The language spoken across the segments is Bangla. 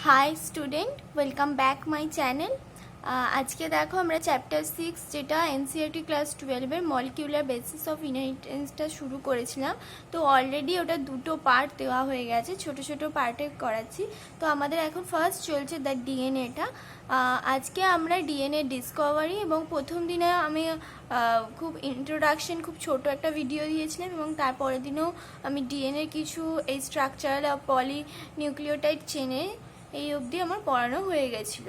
High student welcome back my channel. आज के देखो हमारा चैप्टर 6 जेटा NCERT class 12 molecular basis of इनहेरिटेंसटा शुरू करेছিলাম। तो अलरेडी ওটা দুটো পার্ট দেওয়া হয়ে গেছে, ছোট ছোট পার্টে করাচ্ছি। তো আমাদের এখন ফার্স্ট চলছে দ্য ডিএনএটা। আজকে আমরা ডিএনএ ডিসকভারি এবং প্রথম দিনে আমি খুব ইন্ট্রোডাকশন খুব ছোট একটা ভিডিও দিয়েছিলাম এবং তারপরের দিনেও আমি ডিএনএ কিছু এই স্ট্রাকচারাল পলি নিউক্লিওটাইড চেনে এই অবধি আমার পড়ানো হয়ে গেছিল।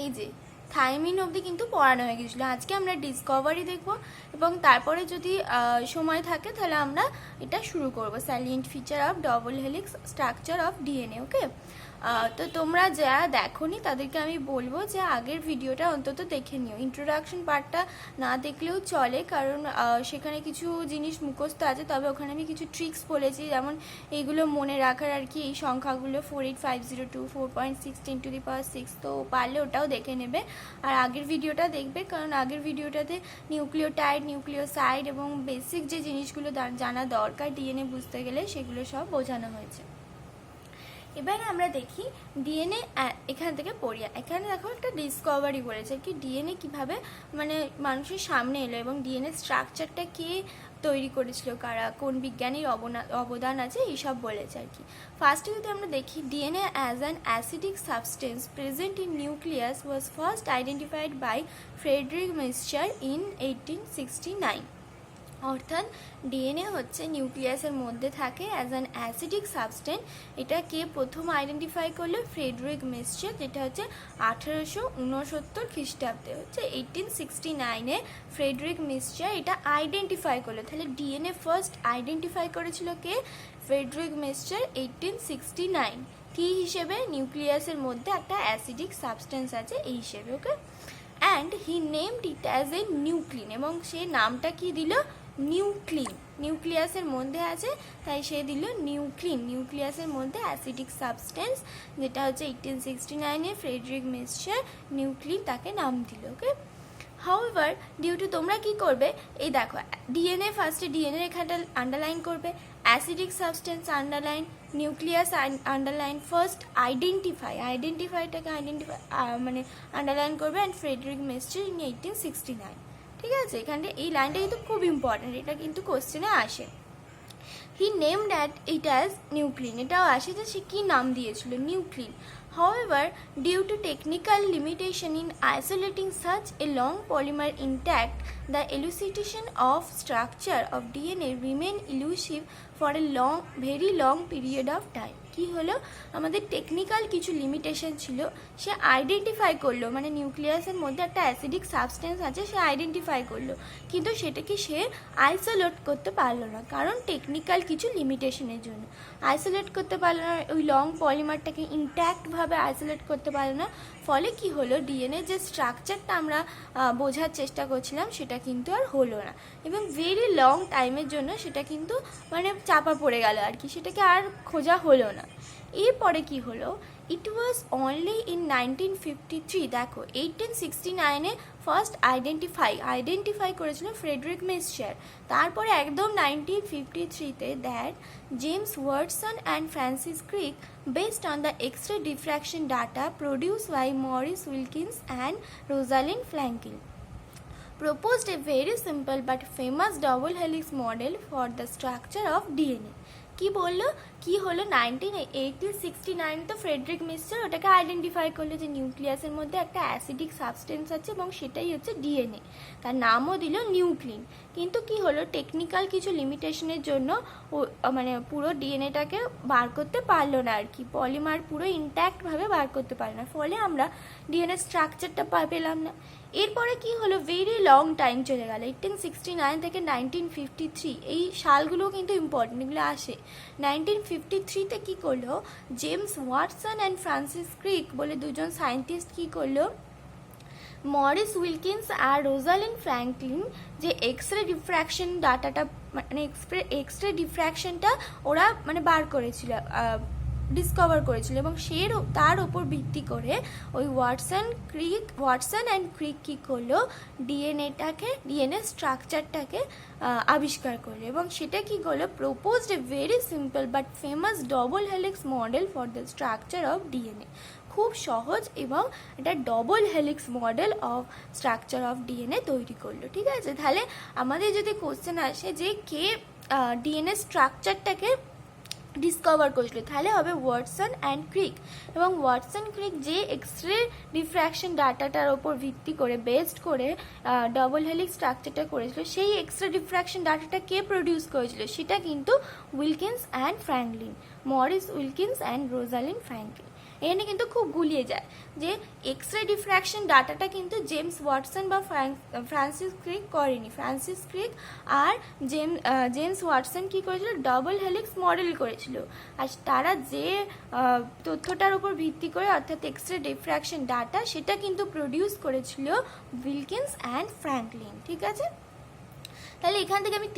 এই যে থাইমিন অবধি কিন্তু পড়ানো হয়ে গেছিল। আজকে আমরা ডিসকভারি দেখব এবং তারপরে যদি সময় থাকে তাহলে আমরা এটা শুরু করব, salient feature of double helix structure of DNA. Okay, তো তোমরা যারা দেখোনি তাদেরকে আমি বলবো যে আগের ভিডিওটা অন্তত দেখে নিও। ইন্ট্রোডাকশন পার্টটা না দেখলেও চলে, কারণ সেখানে কিছু জিনিস মুখস্থ আছে, তবে ওখানে আমি কিছু ট্রিক্স বলেছি, যেমন এইগুলো মনে রাখার আর কি, এই সংখ্যাগুলো 48502 4.6 10 to the power 6, তো পারলে ওটাও দেখে নেবে। আর আগের ভিডিওটা দেখবে, কারণ আগের ভিডিওটাতে নিউক্লিওটাইড, নিউক্লিওসাইড এবং বেসিক যে জিনিসগুলো জানা দরকার ডিএনএ বুঝতে গেলে সেগুলো সব বোঝানো হয়েছে। এবারে আমরা দেখি ডিএনএ এখান থেকে পড়ি। এখানে দেখো একটা ডিসকভারি বলেছে কি ডিএনএ কিভাবে মানে মানুষের সামনে এলো এবং ডিএনএ স্ট্রাকচারটা কে তৈরি করেছিল, কারা, কোন বিজ্ঞানীর অবদান আছে, এইসব বলেছে আর কি। ফার্স্টে যদি আমরা দেখি DNA as an acidic substance present in nucleus was first identified by Friedrich Miescher in 1869। অর্থাৎ ডিএনএ হচ্ছে নিউক্লিয়াসের মধ্যে থাকে অ্যাজ অ্যান অ্যাসিডিক সাবস্টেন্স। এটা কে প্রথম আইডেন্টিফাই করলো? ফ্রেডরিক মিক্সচার, যেটা হচ্ছে 1869 খ্রিস্টাব্দে, হচ্ছে 1869-এ ফ্রেডরিক মিক্সচার এটা আইডেন্টিফাই করলো। তাহলে ডিএনএ ফার্স্ট আইডেন্টিফাই করেছিল কে? Friedrich mixture 1869। কি হিসেবে? নিউক্লিয়াসের মধ্যে একটা অ্যাসিডিক সাবস্টেন্স আছে এই হিসেবে। Okay, and he named it as a nuclein, এবং সে নামটা কি দিল? নিউক্লিন। নিউক্লিয়াসের মধ্যে আছে তাই সে দিল নিউক্লিন, নিউক্লিয়াসের মধ্যে অ্যাসিডিক সাবস্টেন্স, যেটা হচ্ছে 1869-এ ফ্রেডরিক মিক্সচার নিউক্লিন তাকে নাম দিল। ওকে, হাউএভার ডিউ টু, তোমরা কি করবে, এই দেখো ডিএনএ ফার্স্টে ডিএনএ এখানটা আন্ডারলাইন করবে, acidic substance underline, nucleus underline, first আইডেন্টিফাইটাকে মানে আন্ডারলাইন করবে, অ্যান্ড ফ্রেডরিক মিক্সচার ইন 1869। ঠিক আছে, এখানটা এই লাইনটা কিন্তু খুব ইম্পর্টেন্ট, এটা কিন্তু কোশ্চেনে আসে। হি নেমড ইট অ্যাজ নিউক্লিন, এটাও আসে যে সে কী নাম দিয়েছিল? নিউক্লিন। However, due to technical limitation in isolating such a long polymer intact, the elucidation of structure of DNA remain elusive for a very long period of time. কি হলো, আমাদের টেকনিক্যাল কিছু লিমিটেশন ছিল, সে আইডেন্টিফাই করলো, মানে নিউক্লিয়াসের মধ্যে একটা অ্যাসিডিক সাবস্টেন্স আছে সে আইডেন্টিফাই করলো, কিন্তু সেটাকে সে আইসোলেট করতে পারলো না, কারণ টেকনিক্যাল কিছু লিমিটেশনের জন্য আইসোলেট করতে পারলো না, ওই লং পলিমারটাকে ইনট্যাক্টভাবে আইসোলেট করতে পারলো না। ফলে কি হলো, ডিএনএ যে স্ট্রাকচারটা আমরা বোঝার চেষ্টা করছিলাম সেটা কিন্তু আর হলো না, এবং ভেরি লং টাইমের জন্য সেটা কিন্তু মানে চাপা পড়ে গেল আর কি, সেটাকে আর খোঁজা হলো না। এরপরে কি হলো, ইট ওয়াজ অনলি ইন 1953, দেখো 1869-এ ফার্স্ট আইডেন্টিফাই করেছিল ফ্রেডরিক মিক্সচার, তারপরে একদম 1953-তে that James Watson and Francis Crick based on the X-ray diffraction data produced by Maurice Wilkins and Rosalind Franklin proposed a very simple but famous double helix model for the structure of DNA. কি বললো, কি হলো, 1869 তো ফ্রেডরিক মিক্সচার ওটাকে আইডেন্টিফাই করলো যে নিউক্লিয়াসের মধ্যে একটা অ্যাসিডিক সাবস্টেন্স আছে এবং সেটাই হচ্ছে ডিএনএ, তার নামও দিল নিউক্লিন। কিন্তু কি হলো, টেকনিক্যাল কিছু লিমিটেশনের জন্য মানে পুরো ডিএনএটাকে বার করতে পারলো না আর কি, পলিমার পুরো ইনট্যাক্টভাবে বার করতে পারলো না, ফলে আমরা ডিএনএ স্ট্রাকচারটা পেলাম না। এরপরে কি হলো, ভেরি লং টাইম চলে গেল, 1869 থেকে 1953, এই সালগুলো কিন্তু ইম্পর্টেন্ট, এগুলো আসে। 1953-তে কী করলো, জেমস ওয়াটসন অ্যান্ড ফ্রান্সিস ক্রিক বলে দুজন সায়েন্টিস্ট কী করলো, মরিস উইলকিন্স আর রোজালিন্ড ফ্র্যাঙ্কলিন যে এক্সরে ডিফ্র্যাকশন ডাটাটা মানে এক্সরে ডিফ্র্যাকশনটা ওরা মানে বার করেছিল, ডিসকভার করেছিল এবং তার ওপর ভিত্তি করে ওই ওয়াটসন অ্যান্ড ক্রিক কী করলো, ডিএনএ স্ট্রাকচারটাকে আবিষ্কার করলো এবং সেটা কী করলো, proposed a very simple but famous double helix model for the structure of DNA. খুব সহজ এবং এটা double helix model of structure of DNA তৈরি করলো। ঠিক আছে, তাহলে আমাদের যদি কোশ্চেন আসে যে কে ডিএনএ স্ট্রাকচারটাকে ডিসকভার করেছিল, তাহলে হবে ওয়াটসন অ্যান্ড ক্রিক। এবং ওয়াটসন ক্রিক যে এক্স রে ডিফ্র্যাকশন ডাটাটার ওপর ভিত্তি করে বেসড করে ডবল হেলিক্স স্ট্রাকচারটা করেছিল, সেই এক্স রে ডিফ্র্যাকশন ডাটাটা কে প্রডিউস করেছিল, সেটা কিন্তু Wilkins and Franklin, Maurice Wilkins and Rosalind Franklin. এখানে কিন্তু খুব গুলিয়ে যায় যে এক্স রে ডিফ্র্যাকশন ডাটাটা কিন্তু জেমস ওয়াটসন বা ফ্রান্সিস ক্রিক করেনি। ফ্রান্সিস ক্রিক আর জেমস ওয়াটসন কী করেছিল, ডবল হেলিক্স মডেল করেছিল। আর তারা যে তথ্যটার উপর ভিত্তি করে অর্থাৎ এক্স রে ডিফ্র্যাকশন ডাটা, সেটা কিন্তু প্রডিউস করেছিল উইলকিন্স অ্যান্ড ফ্র্যাঙ্কলিন। ঠিক আছে, তাহলে এখান থেকে আমি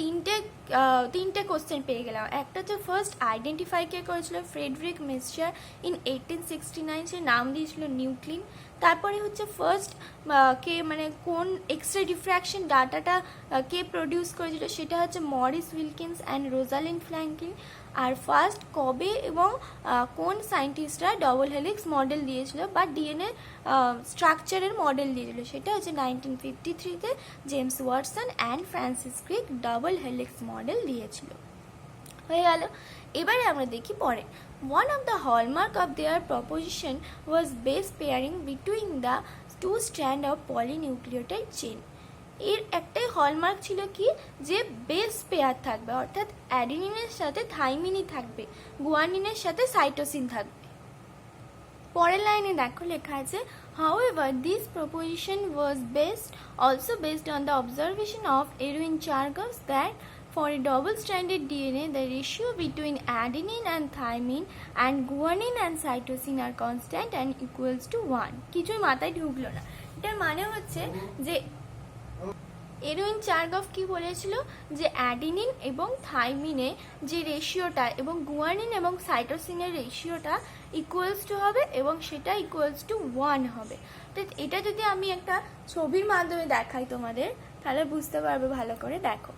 তিনটে কোশ্চেন পেয়ে গেলাম। একটা হচ্ছে ফার্স্ট আইডেন্টিফাই কে করেছিল, ফ্রেডরিক মেসচার ইন 1869, সে নাম দিয়েছিল নিউক্লিন। তারপরে হচ্ছে ফার্স্ট কে মানে কোন এক্স রে ডিফ্র্যাকশন ডাটাটা কে প্রডিউস করেছিল, সেটা হচ্ছে Maurice Wilkins and Rosalind Franklin. আর ফার্স্ট কবে এবং কোন সায়েন্টিস্টরা ডবল হেলিক্স মডেল দিয়েছিল বা ডিএনএ স্ট্রাকচারের মডেল দিয়েছিল, সেটা হচ্ছে 1953-তে James Watson and Francis Crick double helix model দিয়েছিল। হয়ে গেল। এবারে আমরা দেখি পরে, one of the hallmark of their proposition was base pairing between the two strand of polynucleotide chain. এর একটাই হলমার্ক ছিল কি, যে বেস পেয়ার থাকবে, অর্থাৎ অ্যাডিনিনের সাথে থাইমিনই থাকবে, গুয়ানিনের সাথে সাইটোসিন থাকবে। পরের লাইনে দেখো লেখা আছে, however this proposition was also based on the observation of Erwin Chargaff that for a double-stranded DNA, the ratio between adenine and thymine and guanine and cytosine are constant and equals to 1. কিছুই মাথায় ঢুকলো না। এটার মানে হচ্ছে যে এরউইন চার্গফ কি বলেছিল, যে অ্যাডিনিন এবং থাইমিনে যে রেশিওটা এবং গুয়ানিন এবং সাইটোসিনের রেশিওটা ইকুয়ালস টু হবে এবং সেটা ইকুয়ালস টু 1 হবে। তো এটা যদি আমি একটা ছবির মাধ্যমে দেখাই তোমাদের, তাহলে বুঝতে পারবে ভালো করে। দেখো,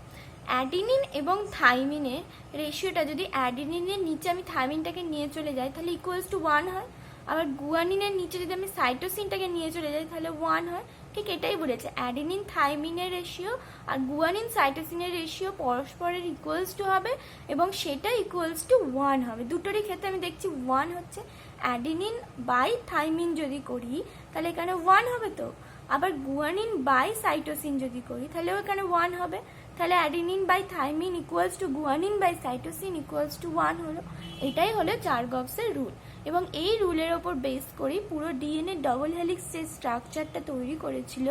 অ্যাডিনিন এবং থাইমিনের রেশিওটা যদি অ্যাডিনিনের নিচে আমি থাইমিনটাকে নিয়ে চলে যাই তাহলে ইকুয়ালস টু 1 হয়, আবার গুয়ানিনের নিচে যদি আমি সাইটোসিনটাকে নিয়ে চলে যাই তাহলে 1 হয়। ঠিক এটাই বলেছে, অ্যাডিনিন থাইমিনের রেশিও আর গুয়ানিন সাইটোসিনের রেশিও পরস্পরের ইকুয়ালস টু হবে এবং সেটা ইকুয়ালস টু 1 হবে। দুটোরই ক্ষেত্রে আমি দেখছি 1 হচ্ছে। অ্যাডিনিন বাই থাইমিন যদি করি তাহলে এখানে 1 হবে, তো আবার গুয়ানিন বাই সাইটোসিন যদি করি তাহলেও এখানে 1 হবে। তাহলে adenine by thymine equals to guanine by cytosine equals to 1 হলো। এটাই হলো চার্গফসের রুল এবং এই রুলের ওপর বেস করেই পুরো ডিএনএ ডবল হেলিক্স যে স্ট্রাকচারটা তৈরি করেছিল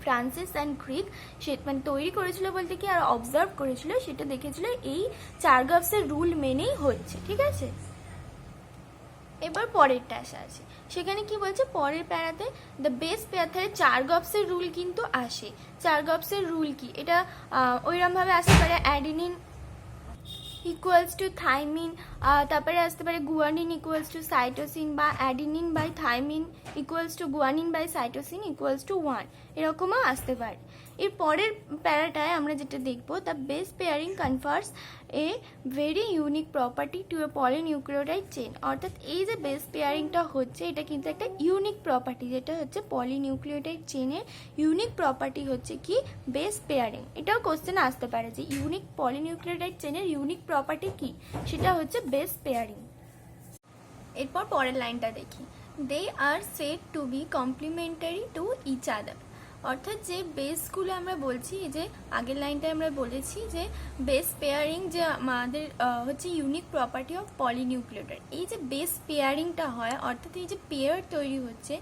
ফ্রান্সিস অ্যান্ড ক্রিক, সে মানে তৈরি করেছিল বলতে কি আর অবজার্ভ করেছিল, সেটা দেখেছিল এই চার্গফসের রুল মেনেই হচ্ছে। ঠিক আছে, এবার পরেরটা আছে, সেখানে কি বলছে পরের প্যারাতে দ্য বেস পেয়ার, তাহলে চার্গফসের রুল কিন্তু আসে। চার্গফসের রুল কি, এটা ওইরকমভাবে আসতে পারে অ্যাডিনিন ইকুয়ালস টু থাইমিন, তারপরে আসতে পারে গুয়ানিন ইকুয়ালস টু সাইটোসিন বা adenine by thymine equals to guanine by cytosine equals to 1, এরকমও আসতে পারে। এর পরের প্যারাটায় আমরা যেটা দেখবো, the base pairing confers a very unique property to a polynucleotide chain, অর্থাৎ এই যে বেস পেয়ারিংটা হচ্ছে এটা কিন্তু একটা ইউনিক প্রপার্টি, যেটা হচ্ছে পলিনিউক্লিওটাইড চেনের ইউনিক প্রপার্টি হচ্ছে কি বেস পেয়ারিং। এটাও কোশ্চেন আসতে পারে যে ইউনিক পলিনিউক্লিওটাইড চেনের ইউনিক প্রপার্টি কি, সেটা হচ্ছে বেস পেয়ারিং। এরপর পরের লাইনটা দেখি, they are said to be complementary to each other, অর্থাৎ যে বেসগুলো আমরা বলছি, এই যে আগের লাইনটায় আমরা বলেছি যে বেস পেয়ারিং যে আমাদের হচ্ছে ইউনিক প্রপার্টি অফ পলিনিউক্লিওটাইড, এই যে বেস পেয়ারিংটা হয় অর্থাৎ এই যে পেয়ার তৈরি হচ্ছে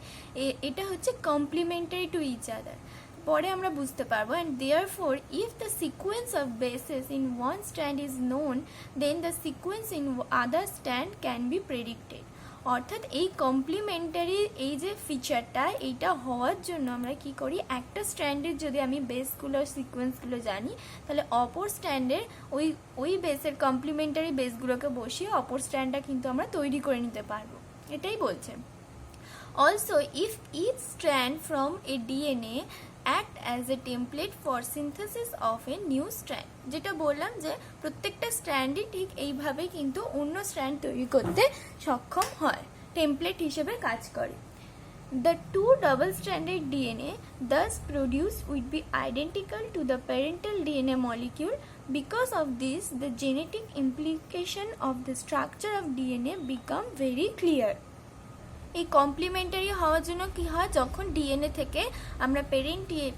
এটা হচ্ছে কমপ্লিমেন্টারি টু ইচ আদার। পরে আমরা বুঝতে পারবো, and therefore if the sequence of bases in one strand is known then the sequence in other strand can be predicted, অর্থাৎ এই কমপ্লিমেন্টারি এই যে ফিচারটা, এইটা হওয়ার জন্য আমরা কি করি, একটা স্ট্র্যান্ডের যদি আমি বেসগুলো সিকোয়েন্সগুলো জানি, তাহলে অপর স্ট্র্যান্ডের ওই বেসের কমপ্লিমেন্টারি বেসগুলোকে বসিয়ে অপর স্ট্র্যান্ডটা কিন্তু আমরা তৈরি করে নিতে পারবো, এটাই বলছে। Also, if each strand from a DNA act as a template for synthesis of a new strand, যেটা বললাম যে প্রত্যেকটা স্ট্র্যান্ডই ঠিক এইভাবে কিন্তু অন্য স্ট্র্যান্ড তৈরি করতে সক্ষম হয়, টেমপ্লেট হিসেবে কাজ করে। The two double-stranded DNA thus produced would be identical to the parental DNA molecule. Because of this, the genetic implication of the structure of DNA become very clear. এই কমপ্লিমেন্টারি হওয়ার জন্য কি হয়, যখন ডিএনএ থেকে আমরা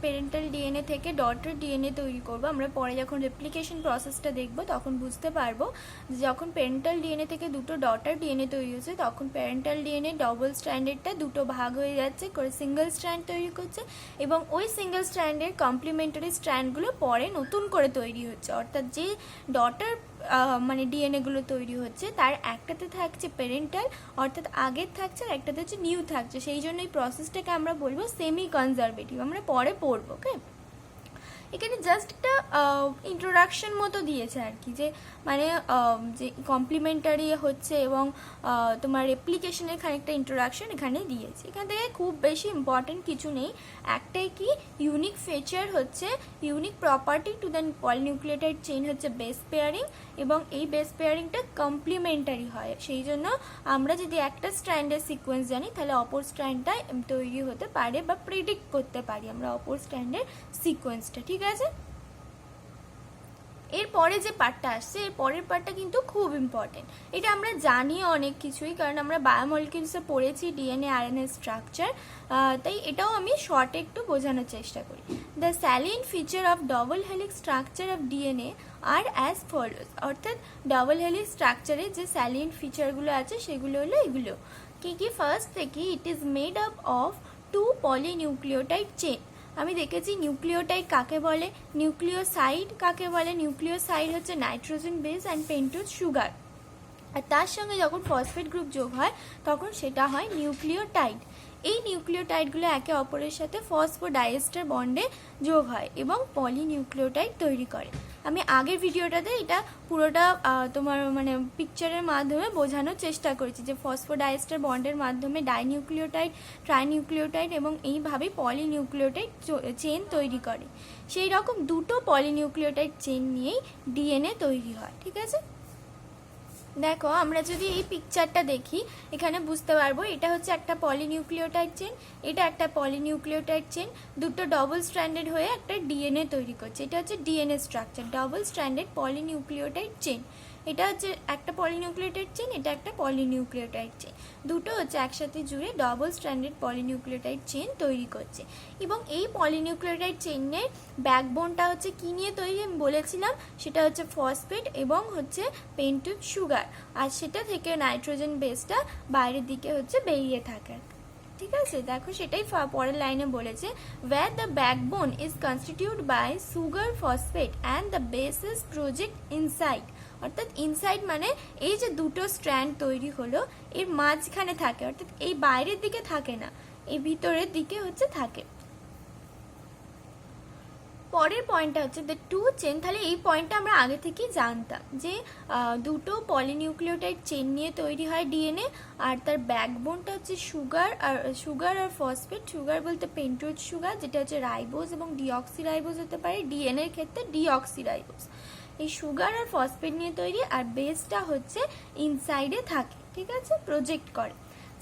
প্যারেন্টাল ডিএনএ থেকে ডটার ডিএনএ তৈরি করব, আমরা পরে যখন রেপ্লিকেশন প্রসেসটা দেখব তখন বুঝতে পারবো যে যখন প্যারেন্টাল ডিএনএ থেকে দুটো ডটার ডিএনএ তৈরি হচ্ছে, তখন প্যারেন্টাল ডিএনএ ডবল স্ট্র্যান্ডেডটা দুটো ভাগ হয়ে যাচ্ছে, করে সিঙ্গেল স্ট্র্যান্ড তৈরি করছে, এবং ওই সিঙ্গেল স্ট্র্যান্ডের কমপ্লিমেন্টারি স্ট্র্যান্ডগুলো পরে নতুন করে তৈরি হচ্ছে। অর্থাৎ যে ডটার মানে ডিএনএগুলো তৈরি হচ্ছে তার একটাতে থাকছে প্যারেন্টাল, অর্থাৎ আগের থাকছে, আর একটাতে হচ্ছে নিউ থাকছে, সেই জন্য এই প্রসেসটাকে আমরা বলবো সেমি কনজারভেটিভ, আমরা পরে পড়বো। ওকে, এখানে জাস্ট একটা ইন্ট্রোডাকশন মতো দিয়েছে আর কি, যে মানে যে কমপ্লিমেন্টারি হচ্ছে এবং তোমার রেপ্লিকেশনের খানিকটা ইন্ট্রোডাকশন এখানে দিয়েছে। এখান থেকে খুব বেশি ইম্পর্টেন্ট কিছু নেই, একটাই কি ইউনিক ফিচার হচ্ছে, unique property to the polynucleotide chain হচ্ছে বেস পেয়ারিং, এবং এই বেস পেয়ারিংটা কমপ্লিমেন্টারি হয়, সেই জন্য আমরা যদি একটা স্ট্র্যান্ডের সিকোয়েন্স জানি তাহলে অপর স্ট্র্যান্ডটা তৈরি হতে পারে বা প্রেডিক্ট করতে পারি আমরা অপর স্ট্র্যান্ডের সিকোয়েন্সটা। ঠিক আছে, এরপরে যে পার্টটা আসছে, এর পরের পার্টটা কিন্তু খুব ইম্পর্টেন্ট। এটা আমরা জানি অনেক কিছুই, কারণ আমরা বায়োমলিকিউলসে পড়েছি ডিএনএ আরএনএ স্ট্রাকচার, তাই এটাও আমি শর্টে একটু বোঝানোর চেষ্টা করি। The salient feature of double helix structure of DNA are as follows, অর্থাৎ ডবল হেলিক্স স্ট্রাকচারে যে স্যালিয়েন্ট ফিচারগুলো আছে সেগুলো হলো এগুলো কি কি। ফার্স্ট থেকে it is made up of two polynucleotide chain. আমি দেখেছি নিউক্লিওটাইড কাকে বলে, নিউক্লিওসাইড কাকে বলে, নিউক্লিওসাইড হচ্ছে nitrogen base and pentose sugar, আর তার সঙ্গে যখন ফসফেট গ্রুপ যোগ হয় তখন সেটা হয় নিউক্লিওটাইড। এই নিউক্লিওটাইডগুলো একে অপরের সাথে ফসফোডাইএস্টার বন্ডে যোগ হয় এবং পলিনিউক্লিওটাইড তৈরি করে। আমি আগের ভিডিওটাতে এটা পুরোটা তোমার মানে পিকচারের মাধ্যমে বোঝানোর চেষ্টা করেছি যে ফসফোডাইএস্টার বন্ডের মাধ্যমে ডাইনিউক্লিওটাইড, ট্রাইনিউক্লিওটাইড এবং এইভাবেই পলিনিউক্লিওটাইড চেন তৈরি করে। সেই রকম দুটো পলিনিউক্লিওটাইড চেন নিয়েই ডিএনএ তৈরি হয়। ঠিক আছে, দেখো আমরা যদি এই পিকচারটা দেখি এখানে বুঝতে পারবো এটা হচ্ছে একটা পলিনিউক্লিওটাইড চেন, এটা একটা পলিনিউক্লিওটাইড চেন, দুটো ডবল স্ট্র্যান্ডেড হয়ে একটা ডিএনএ তৈরি করছে। এটা হচ্ছে DNA structure, double stranded polynucleotide chain. এটা হচ্ছে একটা পলিনিউক্লিওটাইড চেন, এটা একটা পলিনিউক্লিওটাইড চেন, দুটো হচ্ছে একসাথে জুড়ে ডবল স্ট্র্যান্ডেড পলিনিউক্লিওটাইড চেন তৈরি করছে। এবং এই পলিনিউক্লিওটাইড চেনের ব্যাকবোনটা হচ্ছে কি নিয়ে তৈরি আমি বলেছিলাম, সেটা হচ্ছে ফসফেট এবং হচ্ছে পেন্টোজ সুগার, আর সেটা থেকে নাইট্রোজেন বেসটা বাইরের দিকে হচ্ছে বেরিয়ে থাকে। ঠিক আছে, দেখো সেটাই পরের লাইনে বলেছে, where the backbone is constituted by sugar phosphate and the base is project inside, অর্থাৎ ইনসাইড মানে এই যে দুটো স্ট্র্যান্ড তৈরি হলো এর মাঝখানে থাকে, অর্থাৎ এই বাইরের দিকে থাকে না, এই ভিতরের দিকে হচ্ছে থাকে। পরের পয়েন্টটা হচ্ছে দ্য টু চেন। তাহলে এই পয়েন্টটা আমরা আগে থেকেই জানতাম যে দুটো পলিনিউক্লিওটাইড চেন নিয়ে তৈরি হয় ডিএনএ, আর তার ব্যাকবোনটা হচ্ছে সুগার আর ফসফেট। সুগার বলতে পেন্টোজ সুগার, যেটা হচ্ছে রাইবোজ এবং ডিঅক্সিরাইবোজ হতে পারে, ডিএনএ এর ক্ষেত্রে ডিঅক্সিরাইবোজ। এই সুগার আর ফসফেট নিয়ে তৈরি, আর বেসটা হচ্ছে ইনসাইডে থাকে। ঠিক আছে, প্রজেক্ট করে।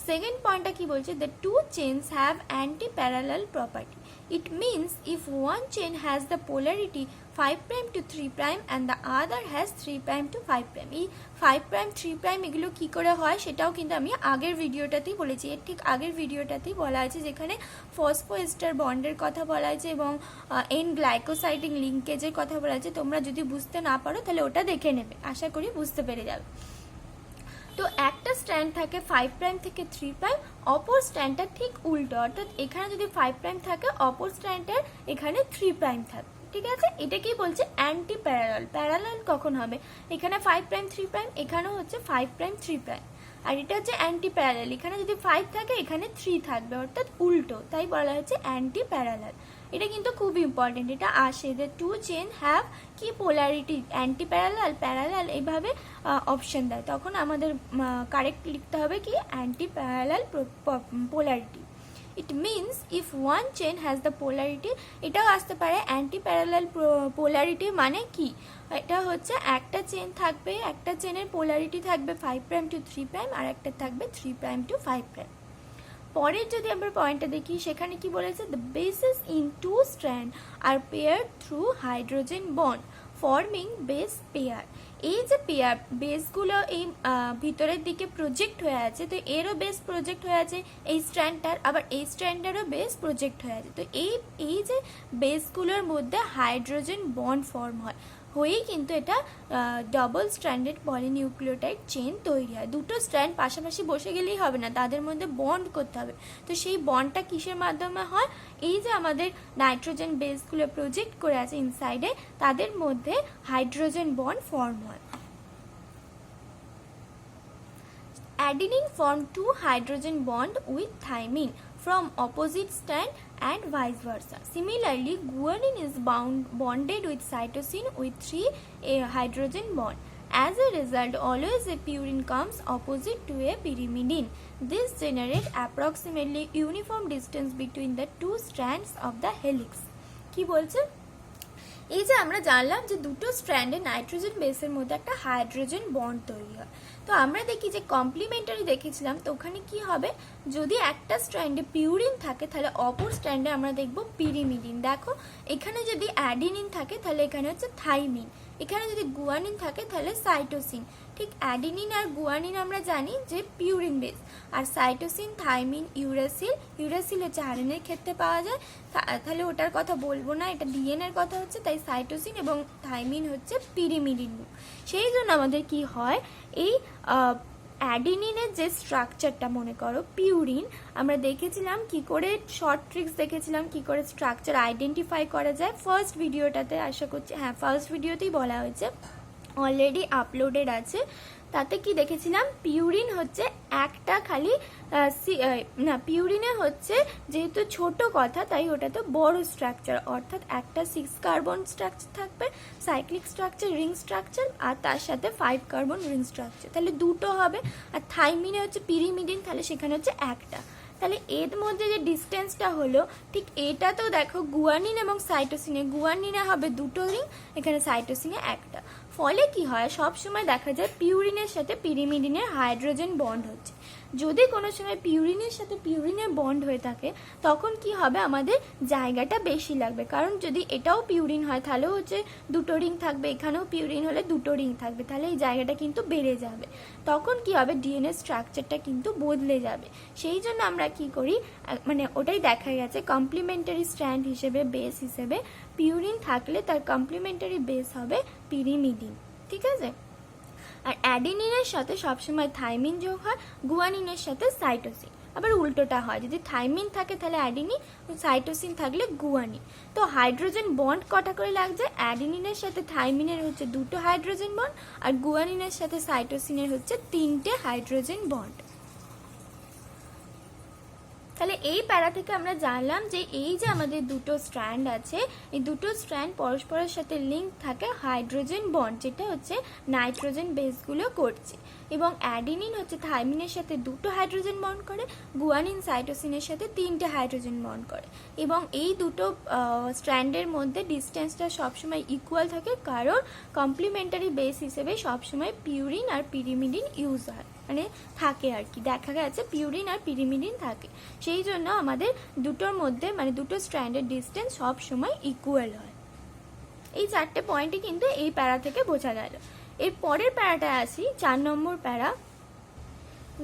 সেকেন্ড পয়েন্টটা কি বলছে, the two chains have anti parallel property. It means if one chain has the polarity 5' to 3' and the other has 3' to 5', এই 5', 3' এগুলো কি করে হয় সেটাও কিন্তু আমি আগের ভিডিওটাতেই বলেছি। এর ঠিক আগের ভিডিওটাতেই বলা আছে, যেখানে ফসফোএস্টার বন্ডের কথা বলা আছে এবং এন গ্লাইকোসাইডিং লিঙ্কেজের কথা বলা আছে। তোমরা যদি বুঝতে না পারো তাহলে ওটা দেখে নেবে, আশা করি বুঝতে পেরে যাবে। তো একটা স্ট্র্যান্ড থাকে 5' থেকে 3', অপর স্ট্র্যান্ডটা ঠিক উল্টো, অর্থাৎ এখানে যদি 5' থাকে অপর স্ট্র্যান্ডের এখানে 3' থাকে। ঠিক আছে, এটা কি বলছে, অ্যান্টি প্যারালাল। প্যারালাল কখন হবে, এখানে 5', 3', এখানেও হচ্ছে 5', 3'। আর এটা হচ্ছে অ্যান্টি প্যারালাল, এখানে যদি 5 থাকে এখানে 3 থাকবে, অর্থাৎ উল্টো, তাই বলা হচ্ছে অ্যান্টি প্যারালাল। এটা কিন্তু খুব ইম্পর্টেন্ট, এটা আসে যে টু চেন হ্যাভ কি পোলারিটি, অ্যান্টি প্যারালাল, প্যারালাল, এইভাবে অপশন দেয়, তখন আমাদের কারেক্ট লিখতে হবে কি anti parallel polarity. It means if one chain has the polarity, এটাও আসতে পারে অ্যান্টি প্যারালাল পোলারিটি মানে কি, এটা হচ্ছে একটা চেন থাকবে, একটা চেনের পোলারিটি থাকবে 5' to 3' আর একটা থাকবে 3' to 5'। পরের যদি আমরা পয়েন্টটা দেখি, সেখানে কি বলেছে, the bases in two strand are paired through hydrogen bond forming base pair। এই যে পেয়ার বেসগুলো এই ভিতরের দিকে প্রজেক্ট হয়ে আছে, তো এরও বেস প্রজেক্ট হয়ে আছে এই স্ট্র্যান্ডটার, আবার এই স্ট্র্যান্ডেরও বেস প্রজেক্ট হয়ে আছে, তো এই যে বেসগুলোর মধ্যে হাইড্রোজেন বন্ড ফর্ম হয়, হয়েই কিন্তু এটা ডবল স্ট্র্যান্ডেড পলিনিউক্লিওটাইড চেন তৈরি হয়। দুটো স্ট্র্যান্ড পাশাপাশি বসে গেলেই হবে না, তাদের মধ্যে বন্ড করতে হবে। তো সেই বন্ডটা কিসের মাধ্যমে হয়, এই যে আমাদের নাইট্রোজেন বেসগুলো প্রজেক্ট করে আছে ইনসাইডে, তাদের মধ্যে হাইড্রোজেন বন্ড ফর্ম হয়। Adenine form two hydrogen bond with thymine from opposite strand and vice versa. Similarly, guanine is bonded with cytosine with 3 hydrogen bond. As a result, always a purine comes opposite to a pyrimidine. This generates approximately uniform distance between the two strands of the helix. কি বলছে, এই যে আমরা জানলাম যে দুটো স্ট্র্যান্ডে নাইট্রোজেন বেসের মধ্যে একটা হাইড্রোজেন বন্ড তৈরি হয়, তো আমরা দেখি যে কমপ্লিমেন্টারি দেখেছিলাম, তো ওখানে কি হবে, যদি একটা স্ট্র্যান্ডে পিউরিন থাকে তাহলে অপর স্ট্র্যান্ডে আমরা দেখব পিরিমিডিন। দেখো এখানে যদি অ্যাডিনিন থাকে তাহলে এখানে হচ্ছে থাইমিন, এখানে যদি গুয়ানিন থাকে তাহলে সাইটোসিন। ঠিক অ্যাডিনিন আর গুয়ানিন আমরা জানি যে পিউরিন বেস, আর সাইটোসিন, থাইমিন, ইউরাসিল হচ্ছে আরএনএর ক্ষেত্রে পাওয়া যায়, তাহলে ওটার কথা বলবো না, এটা ডিএনএর কথা হচ্ছে, তাই সাইটোসিন এবং থাইমিন হচ্ছে পিরিমিডিন। সেই জন্য আমাদের কি হয়, এই অ্যাডিনিনের যে স্ট্রাকচারটা, মনে করো পিউরিন, আমরা দেখেছিলাম কি করে, শর্ট ট্রিক্স দেখেছিলাম কি করে স্ট্রাকচার আইডেন্টিফাই করা যায় ফার্স্ট ভিডিওটাতে, আশা করছি হ্যাঁ ফার্স্ট ভিডিওতেই বলা হয়েছে, অলরেডি আপলোডেড আছে। তাতে কি দেখেছিলাম, পিউরিন হচ্ছে একটা খালি না, পিউরিনে হচ্ছে যেহেতু ছোট কথা তাই ওটা তো বড় স্ট্রাকচার, অর্থাৎ একটা 6 কার্বন স্ট্রাকচার থাকবে, সাইক্লিক স্ট্রাকচার, রিং স্ট্রাকচার, আর তার সাথে 5 কার্বন রিং স্ট্রাকচার, তাহলে দুটো হবে। আর থাইমিনে হচ্ছে পিরিমিডিন, তাহলে সেখানে হচ্ছে একটা, তাহলে এর মধ্যে যে ডিস্টেন্সটা হলো, ঠিক এটা তো দেখো গুয়ানিন এবং সাইটোসিনে, গুয়ানিনে হবে দুটো রিং, এখানে সাইটোসিনে একটা, ফলে কি হয়, সব সময় দেখা যায় পিউরিনের সাথে পিরিমিডিনের হাইড্রোজেন বন্ড হচ্ছে। যদি কোনো সময় পিউরিনের সাথে পিউরিনের বন্ড হয়ে থাকে, তখন কি হবে, আমাদের জায়গাটা বেশি লাগবে, কারণ যদি এটাও পিউরিন হয় তাহলেও হচ্ছে দুটো রিং থাকবে, এখানেও পিউরিন হলে দুটো রিং থাকবে, তাহলে এই জায়গাটা কিন্তু বেড়ে যাবে, তখন কি হবে, ডিএনএ স্ট্রাকচারটা কিন্তু বদলে যাবে। সেই জন্য আমরা কি করি, মানে ওটাই দেখা গেছে কমপ্লিমেন্টারি স্ট্র্যান্ড হিসেবে, বেস হিসেবে পিউরিন থাকলে তার কমপ্লিমেন্টারি বেস হবে পিরিমিডিন, ঠিক আছে। আর অ্যাডিনিনের সাথে সবসময় থাইমিন যোগ হয়, গুয়ানিনের সাথে সাইটোসিন, আবার উল্টোটা হয়, যদি থাইমিন থাকে তাহলে অ্যাডিনিন, সাইটোসিন থাকলে গুয়ানিন। তো হাইড্রোজেন বন্ড কটা করে লাগছে, অ্যাডিনিনের সাথে থাইমিনের হচ্ছে দুটো হাইড্রোজেন বন্ড, আর গুয়ানিনের সাথে সাইটোসিনের হচ্ছে 3টে হাইড্রোজেন বন্ড। তাহলে এই প্যারা থেকে আমরা জানলাম যে এই যে আমাদের দুটো স্ট্র্যান্ড আছে, এই দুটো স্ট্র্যান্ড পরস্পরের সাথে লিঙ্ক থাকে হাইড্রোজেন বন্ড, যেটা হচ্ছে নাইট্রোজেন বেসগুলো করছে, এবং অ্যাডিনিন হচ্ছে থাইমিনের সাথে দুটো হাইড্রোজেন বন্ড করে, গুয়ানিন সাইটোসিনের সাথে 3টে হাইড্রোজেন বন্ড করে, এবং এই দুটো স্ট্র্যান্ডের মধ্যে ডিস্টেন্সটা সবসময় ইকুয়াল থাকে, কারণ কমপ্লিমেন্টারি বেস হিসেবে সবসময় পিউরিন আর পিরিমিডিন ইউজ হয়, মানে থাকে আর কি, দেখা গেছে পিউরিন আর পিরিমিডিন থাকে, সেই জন্য আমাদের দুটোর মধ্যে মানে দুটো স্ট্র্যান্ডের ডিস্টেন্স সব সময় ইকুয়াল হয়। এই 4টে পয়েন্টই কিন্তু এই প্যারা থেকে বোঝা গেল। এর পরের প্যারাটা আসি, 4 নম্বর প্যারা,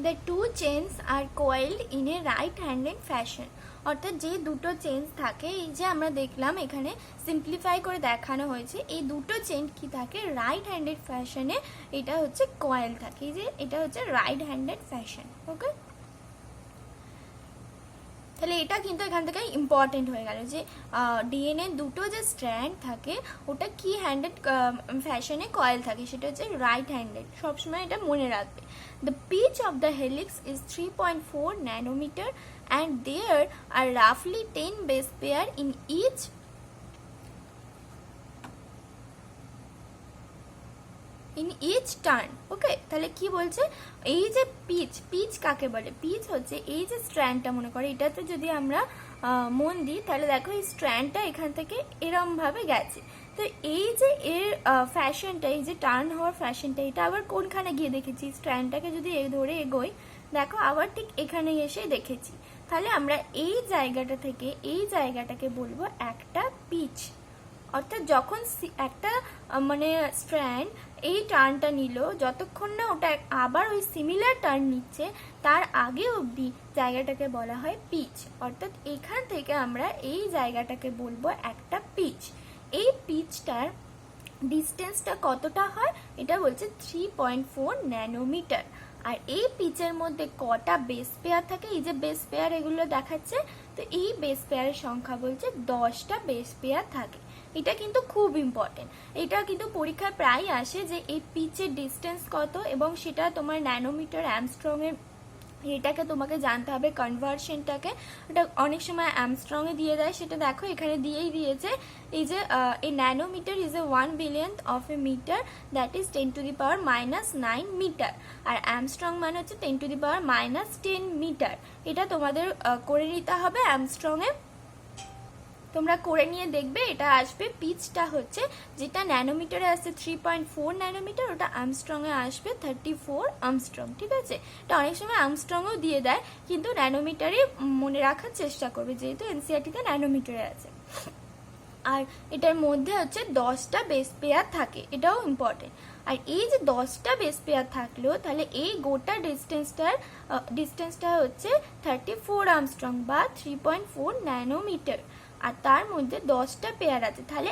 the two chains are coiled in a right handed fashion, অর্থাৎ যে দুটো চেনস থাকে, এই যে আমরা দেখলাম এখানে সিম্পলিফাই করে দেখানো হয়েছে, এই দুটো চেন কি থাকে, রাইট হ্যান্ডেড ফ্যাশনে, এটা হচ্ছে কয়েল থাকে, এই যে এটা হচ্ছে রাইট হ্যান্ডেড ফ্যাশন, ওকে। তাহলে এটা কিন্তু এখান থেকে ইম্পর্টেন্ট হয়ে গেল যে ডিএনএ দুটো যে স্ট্র্যান্ড থাকে ওটা কি হ্যান্ডেড ফ্যাশনে কয়েল থাকে, সেটা হচ্ছে রাইট হ্যান্ডেড, সবসময় এটা মনে রাখবে। The pitch of the helix is 3.4 nanometre and there are রাফলি 10 base pair in each turn. Okay, তাহলে কি বলছে, এই যে পিচ কাকে বলে, পিচ হচ্ছে এই যে স্ট্র্যান্ডটা, মনে করে এটাতে যদি আমরা মন দিই তাহলে দেখো এই স্ট্র্যান্ডটা এখান থেকে এরম ভাবে গেছে। তো এই যে এর ফ্যাশনটা, এই যে টার্ন হওয়ার ফ্যাশনটা, এটা আবার কোনখানে গিয়ে দেখেছি, স্ট্র্যান্ডটাকে যদি ধরে এগোই দেখো আবার ঠিক এখানে এসে দেখেছি। তাহলে আমরা এই জায়গাটা থেকে এই জায়গাটাকে বলবো একটা পিচ। অর্থাৎ যখন একটা মানে স্ট্র্যান্ড এই টার্নটা নিল, যতক্ষণ না ওটা আবার ওই সিমিলার টার্ন নিচ্ছে তার আগে অবধি জায়গাটাকে বলা হয় পিচ। অর্থাৎ এখান থেকে আমরা এই জায়গাটাকে বলবো একটা পিচ। এই পিচটার ডিস্টেন্সটা কতটা হয়, এটা বলছে 3.4 ন্যানোমিটার। আর এই পিচের মধ্যে কটা বেস পেয়ার থাকে, এই যে বেস পেয়ার এগুলো দেখাচ্ছে, তো এই বেস পেয়ারের সংখ্যা বলছে 10টা বেস পেয়ার থাকে। এটা কিন্তু খুব ইম্পর্টেন্ট, এটা কিন্তু পরীক্ষায় প্রায় আসে যে এই পিচের ডিস্টেন্স কত, এবং সেটা তোমার ন্যানোমিটার অ্যামস্ট্রং এর, এটাকে তোমাকে জানতে হবে কনভার্সনটাকে। এটা অনেক সময় অ্যামস্ট্রং এ দিয়ে দেয়, সেটা দেখো এখানে দিয়েই দিয়েছে। এই যে এই nanometre is a 1 billionth of a metre, that is 10⁻⁹ metre. আর অ্যামস্ট্রং মানে হচ্ছে 10⁻⁻10 মিটার। এটা তোমাদের করে নিতে হবে অ্যামস্ট্রং এ, তোমরা করে নিয়ে দেখবে এটা আসবে। পিচটা হচ্ছে যেটা ন্যানোমিটারে আসছে 3.4 ন্যানোমিটার, ওটা আমস্ট্রং এ আসবে 34 আমস্ট্রং। ঠিক আছে, এটা অনেক সময় আমস্ট্রংও দিয়ে দেয়, কিন্তু ন্যানোমিটারে মনে রাখার চেষ্টা করবে যেহেতু এনসিইআরটিতে ন্যানোমিটারে আছে। আর এটার মধ্যে হচ্ছে 10টা বেস পেয়ার থাকে, এটাও ইম্পর্টেন্ট। আর এই যে 10টা বেস পেয়ার থাকলো, তাহলে এই গোটা ডিস্টেন্সটা হচ্ছে 34 আমস্ট্রং বা 3.4 ন্যানোমিটার। আর তার মধ্যে 10টা পেয়ার আছে, তাহলে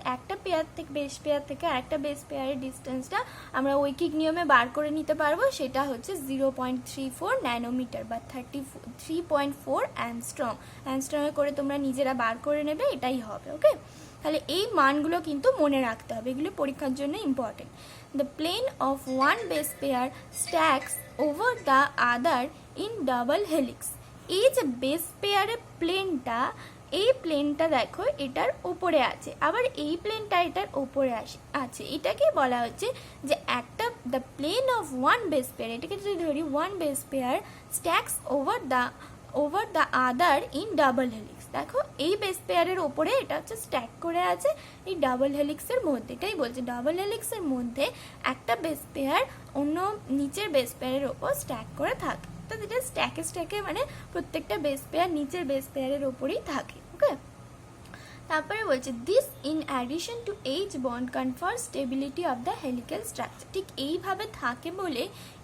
একটা পেয়ার থেকে বেস পেয়ার থেকে আরেকটা বেস পেয়ারের ডিস্টেন্সটা আমরা ঐকিক নিয়মে বার করে নিতে পারবো, সেটা হচ্ছে 0.34 ন্যানোমিটার বা 3.4 অ্যামস্ট্রং। অ্যামস্ট্রংয়ে করে তোমরা নিজেরা বার করে নেবে, এটাই হবে। ওকে, তাহলে এই মানগুলো কিন্তু মনে রাখতে হবে, এগুলো পরীক্ষার জন্য important. The plane of one base pair stacks over the other in double helix. এই যে বেস পেয়ারের প্লেনটা, এই প্লেনটা দেখো এটার উপরে আছে, আবার এই প্লেনটা এটার উপরে আছে। এটাকে বলা হচ্ছে যে একটা the plane of one base pair, এটাকে যদি ধরি one base pair stacks over the other in double helix. দেখো এই বেস পেয়ারের ওপরে এটা হচ্ছে স্ট্যাক করে আছে এই ডাবল হেলিক্সের মধ্যে। এটাই বলছে ডাবল হেলিক্সের মধ্যে একটা বেস পেয়ার অন্য নিচের বেস পেয়ারের ওপর স্ট্যাক করে থাকে। তো এটা স্ট্যাকে মানে প্রত্যেকটা বেস পেয়ার নিচের বেস পেয়ারের ওপরেই থাকে। ওকে, তারপরে বলছে this in addition to H bond কনফার stability of the helical structure. ঠিক এইভাবে থাকে বলে,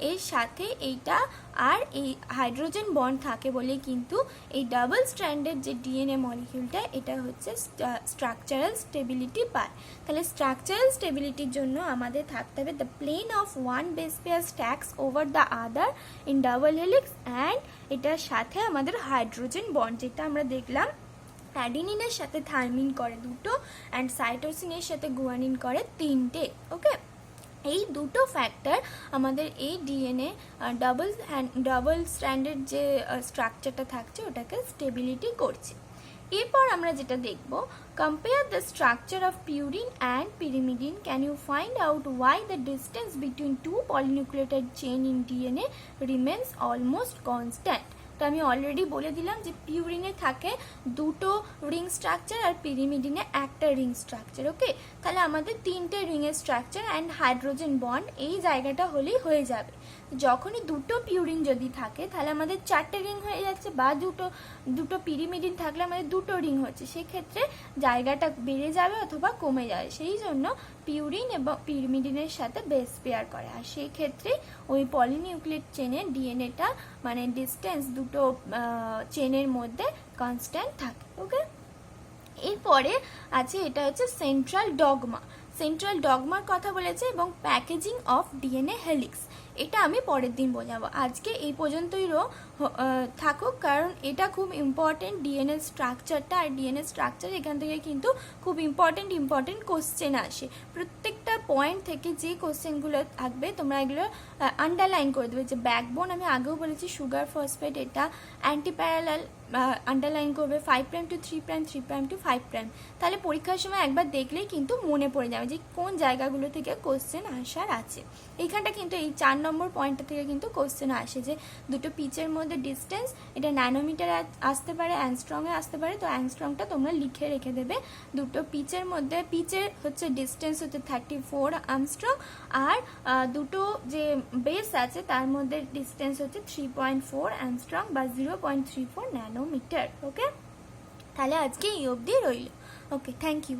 এর সাথে এইটা আর এই হাইড্রোজেন বন্ড থাকে বলে কিন্তু এই ডাবল স্ট্র্যান্ডের যে ডিএনএ মলিকিউলটা, এটা হচ্ছে স্ট্রাকচারাল স্টেবিলিটি পায়। তাহলে স্ট্রাকচারাল স্টেবিলিটির জন্য আমাদের থাকতে হবে the plane of one base pair stacks over the other in double helix, and এটার সাথে আমাদের হাইড্রোজেন বন্ড, যেটা আমরা দেখলাম অ্যাডিনিনের সাথে থাইমিন করে 2টো অ্যান্ড সাইটোসিনের সাথে গুয়ানিন করে 3টে। ওকে, এই দুটো ফ্যাক্টর আমাদের এই ডিএনএ ডাবল স্ট্র্যান্ডের যে স্ট্রাকচারটা থাকছে ওটাকে স্টেবিলিটি করছে। এরপর আমরা যেটা দেখব, compare the structure of purine and pyrimidine, can you find out why the distance between 2 polynucleotide chain in DNA remains almost constant. তো আমি অলরেডি বলে দিলাম যে পিউরিনে থাকে 2টো রিং স্ট্রাকচার আর পিরিমিডিনে একটা রিং স্ট্রাকচার। ওকে, তাহলে আমাদের 3টে রিংয়ের স্ট্রাকচার অ্যান্ড হাইড্রোজেন বন্ড এই জায়গাটা হলেই হয়ে যাবে। যখনই 2টো পিউরিন যদি থাকে তাহলে আমাদের 4টে রিং হয়ে যাচ্ছে, বা দুটো পিরিমিডিন থাকলে আমাদের 2টো রিং হচ্ছে, সেক্ষেত্রে জায়গাটা বেড়ে যাবে অথবা কমে যাবে। সেই জন্য পিউরিন এবং পিরিমিডিনের সাথে বেস পেয়ার করে, আর সেই ক্ষেত্রে ওই পলিনিউক্লিক চেনের ডিএনএটা মানে ডিস্টেন্স দুটো চেনের মধ্যে কনস্ট্যান্ট থাকে। ওকে, এরপরে আছে এটা হচ্ছে সেন্ট্রাল ডগমা। সেন্ট্রাল ডগমার কথা বলেছে এবং প্যাকেজিং অফ ডিএনএ হেলিক্স। এটা আমি পরের দিন বোঝাবো। আজকে এই পর্যন্তই থাকুক, কারণ এটা খুব ইম্পর্টেন্ট ডিএনএ স্ট্রাকচারটা। আর ডিএনএ স্ট্রাকচার এখান থেকে কিন্তু খুব ইম্পর্টেন্ট কোশ্চেন আসে। প্রত্যেকটা পয়েন্ট থেকে যে কোশ্চেনগুলো থাকবে তোমরা এগুলো আন্ডারলাইন করে দেবে। যে ব্যাকবোন আমি আগেও বলেছি সুগার ফসফেট, এটা অ্যান্টিপ্যারালাল আন্ডারলাইন করবে 5' to 3', 3' to 5'। তাহলে পরীক্ষার সময় একবার দেখলেই কিন্তু মনে পড়ে যাবে যে কোন জায়গাগুলো থেকে কোশ্চেন আসার আছে। এইখানটা কিন্তু এই 4 নম্বর পয়েন্টটা থেকে কিন্তু কোশ্চেন আসে যে দুটো পিচের মধ্যে ডিস্টেন্স, এটা ন্যানোমিটারে আসতে পারে, অ্যাংস্ট্রমে আসতে পারে। তো অ্যাংস্ট্রমটা তোমরা লিখে রেখে দেবে। দুটো পিচের মধ্যে পিচের হচ্ছে ডিস্টেন্স হচ্ছে 34 অ্যাংস্ট্রম, আর দুটো যে বেস আছে তার মধ্যে ডিস্টেন্স হচ্ছে 3.4 অ্যাংস্ট্রম বা 0.34 ন্যানোমিটার। ওকে, তাহলে আজকে এই অবধি রইল। ওকে, থ্যাংক ইউ।